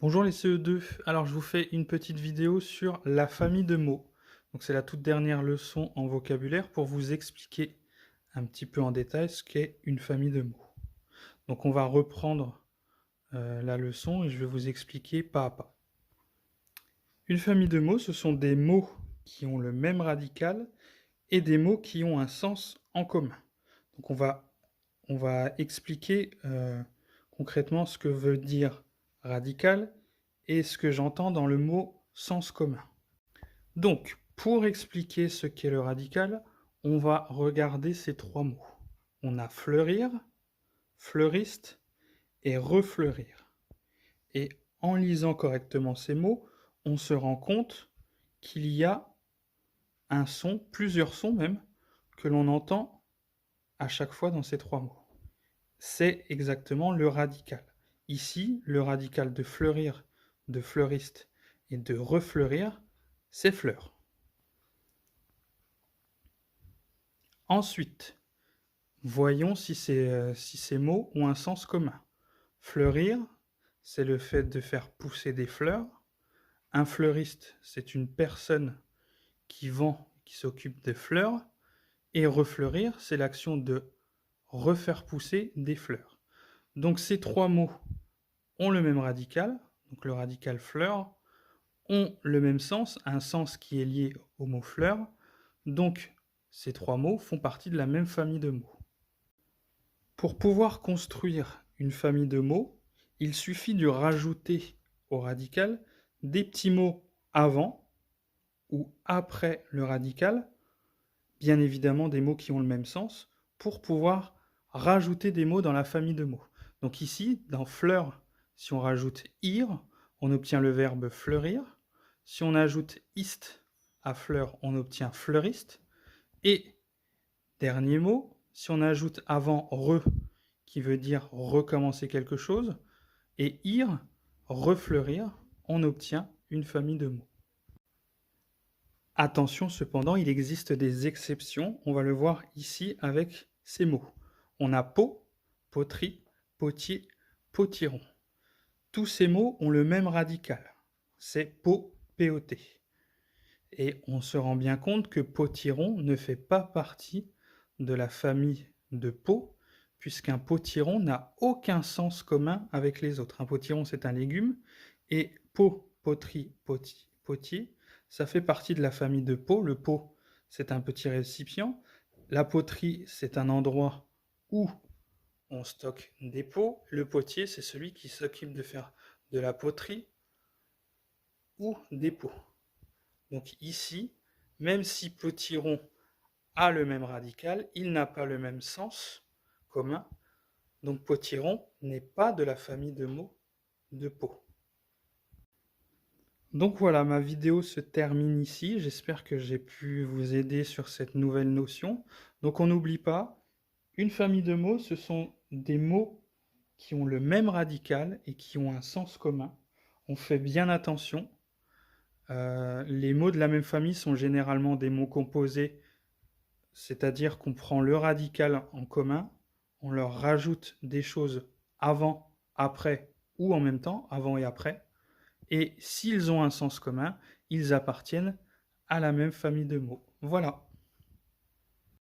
Bonjour les CE2, alors je vous fais une petite vidéo sur la famille de mots. Donc c'est la toute dernière leçon en vocabulaire pour vous expliquer un petit peu en détail ce qu'est une famille de mots. Donc on va reprendre la leçon et je vais vous expliquer pas à pas. Une famille de mots, ce sont des mots qui ont le même radical et des mots qui ont un sens en commun. Donc on va expliquer concrètement ce que veut dire radical et ce que j'entends dans le mot sens commun. Donc, pour expliquer ce qu'est le radical, on va regarder ces trois mots. On a fleurir, fleuriste et refleurir. Et en lisant correctement ces mots, on se rend compte qu'il y a un son, plusieurs sons même, que l'on entend à chaque fois dans ces trois mots. C'est exactement le radical. Ici, le radical de fleurir, de fleuriste et de refleurir, c'est fleur. Ensuite, voyons si ces mots ont un sens commun. Fleurir, c'est le fait de faire pousser des fleurs. Un fleuriste, c'est une personne qui vend, qui s'occupe des fleurs. Et refleurir, c'est l'action de refaire pousser des fleurs. Donc ces trois mots ont le même radical, donc le radical fleur, ont le même sens, un sens qui est lié au mot fleur. Donc ces trois mots font partie de la même famille de mots. Pour pouvoir construire une famille de mots, il suffit de rajouter au radical des petits mots avant ou après le radical, bien évidemment des mots qui ont le même sens, pour pouvoir rajouter des mots dans la famille de mots. Donc ici, dans fleur, si on rajoute ir, on obtient le verbe fleurir. Si on ajoute ist à fleur, on obtient fleuriste. Et dernier mot, si on ajoute avant re, qui veut dire recommencer quelque chose, et ir, refleurir, on obtient une famille de mots. Attention cependant, il existe des exceptions, on va le voir ici avec ces mots. On a pot, poterie, potier, potiron. Tous ces mots ont le même radical, c'est pot, P-O-T. Et on se rend bien compte que potiron ne fait pas partie de la famille de pot, puisqu'un potiron n'a aucun sens commun avec les autres. Un potiron, c'est un légume, et pot, poterie, potier, ça fait partie de la famille de pot. Le pot, c'est un petit récipient. La poterie, c'est un endroit où on stocke des pots. Le potier, c'est celui qui s'occupe de faire de la poterie ou des pots. Donc ici, même si potiron a le même radical, il n'a pas le même sens commun. Donc potiron n'est pas de la famille de mots de pot. Donc voilà, ma vidéo se termine ici. J'espère que j'ai pu vous aider sur cette nouvelle notion. Donc on n'oublie pas, une famille de mots, ce sont des mots qui ont le même radical et qui ont un sens commun. On fait bien attention. Les mots de la même famille sont généralement des mots composés, c'est-à-dire qu'on prend le radical en commun, on leur rajoute des choses avant, après ou en même temps, avant et après, et s'ils ont un sens commun, ils appartiennent à la même famille de mots. Voilà.